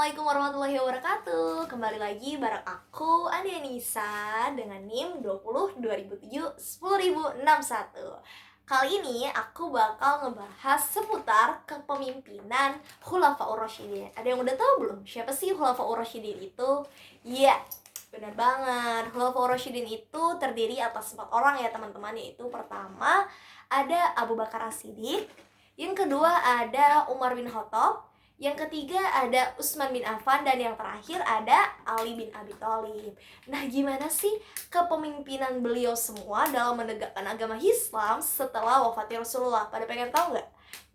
Assalamualaikum warahmatullahi wabarakatuh. Kembali lagi bareng aku Andi Anissa dengan NIM 20 2007 10061. Kali ini aku bakal ngebahas seputar kepemimpinan Khulafaur Rasyidin. Ada yang udah tahu belum siapa sih Khulafaur Rasyidin itu? Iya, benar banget. Khulafaur Rasyidin itu terdiri atas 4 orang ya teman-teman, yaitu pertama ada Abu Bakar As-Siddiq, yang kedua ada Umar bin Khattab, yang ketiga ada Utsman bin Affan, dan yang terakhir ada Ali bin Abi Thalib. Nah, gimana sih kepemimpinan beliau semua dalam menegakkan agama Islam setelah wafatnya Rasulullah? Pada pengen tahu nggak?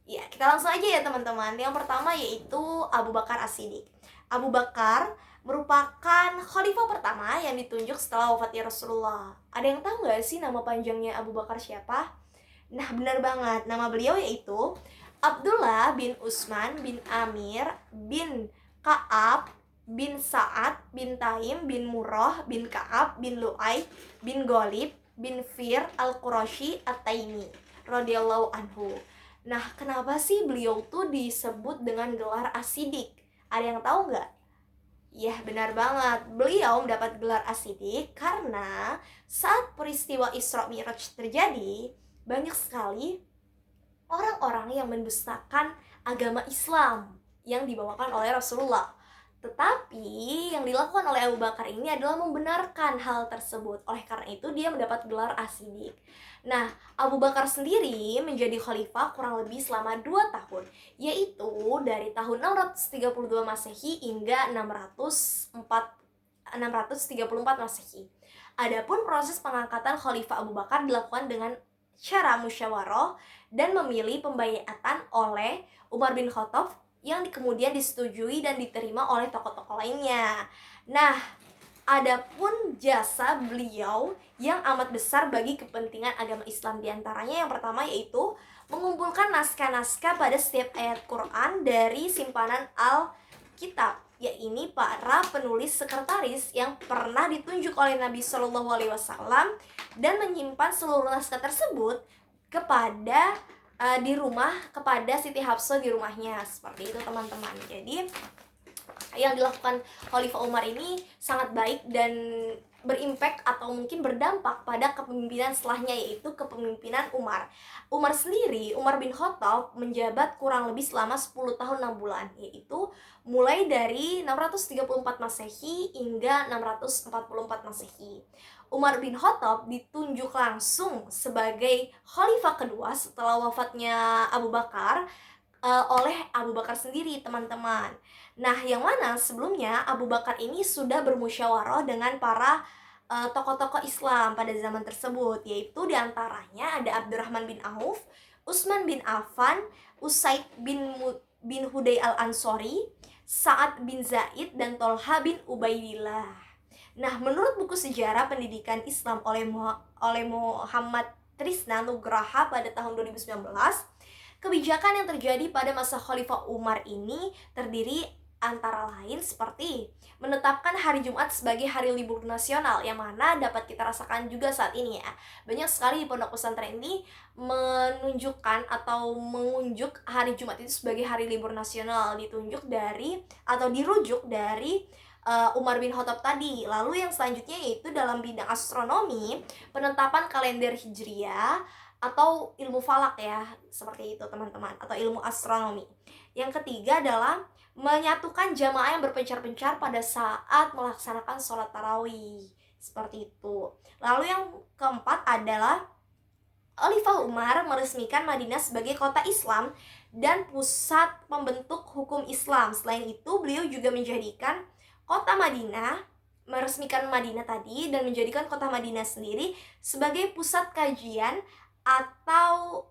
Ya, kita langsung aja ya teman-teman. Yang pertama yaitu Abu Bakar As-Siddiq. Abu Bakar merupakan khalifah pertama yang ditunjuk setelah wafatnya Rasulullah. Ada yang tahu nggak sih nama panjangnya Abu Bakar siapa? Nah, benar banget. Nama beliau yaitu Abdullah bin Utsman bin Amir bin Ka'ab bin Sa'ad bin Taim bin Murrah bin Ka'ab bin Lu'ay bin Ghalib bin Fir al-Qurashi at-Taimi radhiyallahu anhu. Nah, kenapa sih beliau tuh disebut dengan gelar As-Siddiq? Ada yang tahu nggak? Ya, benar banget. Beliau mendapat gelar As-Siddiq karena saat peristiwa Isra Mi'raj terjadi, banyak sekali orang-orang yang mendustakan agama Islam yang dibawakan oleh Rasulullah. Tetapi yang dilakukan oleh Abu Bakar ini adalah membenarkan hal tersebut. Oleh karena itu dia mendapat gelar As-Siddiq. Nah, Abu Bakar sendiri menjadi khalifah kurang lebih selama 2 tahun, yaitu dari tahun 632 Masehi hingga 634 Masehi. Adapun proses pengangkatan khalifah Abu Bakar dilakukan dengan cara musyawarah dan memilih pembaiatan oleh Umar bin Khattab yang kemudian disetujui dan diterima oleh tokoh-tokoh lainnya. Nah, adapun jasa beliau yang amat besar bagi kepentingan agama Islam, diantaranya yang pertama yaitu mengumpulkan naskah-naskah pada setiap ayat Quran dari simpanan Al-Kitab, yaitu para penulis sekretaris yang pernah ditunjuk oleh Nabi Shallallahu Alaihi Wasallam dan menyimpan seluruh naskah tersebut kepada di rumah kepada Siti Hafsah di rumahnya. Seperti itu teman-teman. Jadi yang dilakukan Khalifah Umar ini sangat baik dan berimpact atau mungkin berdampak pada kepemimpinan setelahnya, yaitu kepemimpinan Umar. Umar sendiri, Umar bin Khattab, menjabat kurang lebih selama 10 tahun 6 bulan, yaitu mulai dari 634 Masehi hingga 644 Masehi. Umar bin Khattab ditunjuk langsung sebagai khalifah kedua setelah wafatnya Abu Bakar oleh Abu Bakar sendiri, teman-teman. Nah, yang mana sebelumnya Abu Bakar ini sudah bermusyawarah dengan para tokoh-tokoh Islam pada zaman tersebut, yaitu diantaranya ada Abdurrahman bin Auf, Utsman bin Affan, Usaid bin Huday al-Ansori, Sa'ad bin Zaid, dan Tolha bin Ubaidillah. Nah, menurut buku sejarah pendidikan Islam oleh Muhammad Trisna Nugraha pada tahun 2019, kebijakan yang terjadi pada masa Khalifah Umar ini terdiri antara lain seperti menetapkan hari Jumat sebagai hari libur nasional, yang mana dapat kita rasakan juga saat ini ya. Banyak sekali di pondok pesantren ini menunjukkan atau mengunjuk hari Jumat itu sebagai hari libur nasional, dirujuk dari Umar bin Khattab tadi. Lalu yang selanjutnya yaitu dalam bidang astronomi, penetapan kalender Hijriah atau ilmu falak ya, seperti itu teman-teman, atau ilmu astronomi. Yang ketiga adalah menyatukan jamaah yang berpencar-pencar pada saat melaksanakan sholat tarawih, seperti itu. Lalu yang keempat adalah Khalifah Umar meresmikan Madinah sebagai kota Islam dan pusat pembentuk hukum Islam. Selain itu, beliau juga menjadikan meresmikan Madinah tadi dan menjadikan kota Madinah sendiri sebagai pusat kajian atau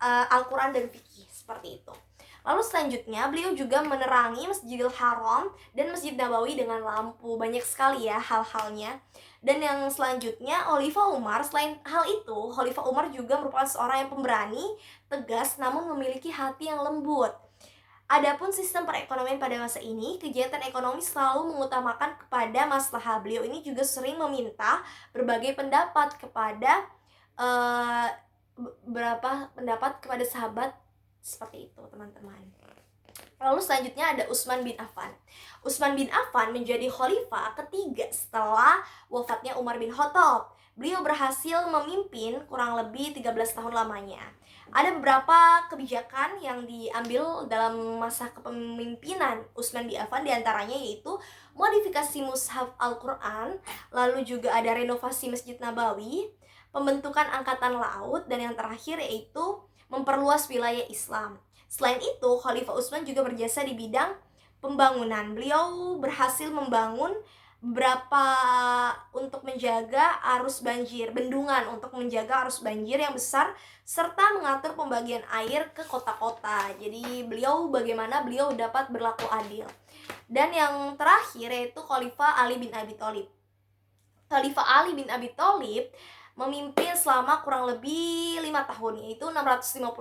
Al-Quran dan fikih, seperti itu. Lalu selanjutnya beliau juga menerangi Masjidil Haram dan Masjid Nabawi dengan lampu. Banyak sekali ya hal-halnya. Dan yang selanjutnya Khalifah Umar, selain hal itu, Khalifah Umar juga merupakan seorang yang pemberani, tegas, namun memiliki hati yang lembut. Adapun sistem perekonomian pada masa ini, kegiatan ekonomi selalu mengutamakan kepada maslahah. Beliau ini juga sering meminta berbagai pendapat kepada beberapa pendapat kepada sahabat, seperti itu teman-teman. Lalu selanjutnya ada Utsman bin Affan. Utsman bin Affan menjadi khalifah ketiga setelah wafatnya Umar bin Khattab. Beliau berhasil memimpin kurang lebih 13 tahun lamanya. Ada beberapa kebijakan yang diambil dalam masa kepemimpinan Utsman bin Affan, diantaranya yaitu modifikasi mushaf Al-Quran, lalu juga ada renovasi Masjid Nabawi, pembentukan angkatan laut, dan yang terakhir yaitu memperluas wilayah Islam. Selain itu, Khalifah Utsman juga berjasa di bidang pembangunan. Beliau berhasil membangun beberapa untuk menjaga arus banjir, bendungan untuk menjaga arus banjir yang besar, serta mengatur pembagian air ke kota-kota. Jadi bagaimana beliau dapat berlaku adil. Dan yang terakhir yaitu Khalifah Ali bin Abi Thalib. Khalifah Ali bin Abi Thalib memimpin selama kurang lebih 5 tahun, yaitu 655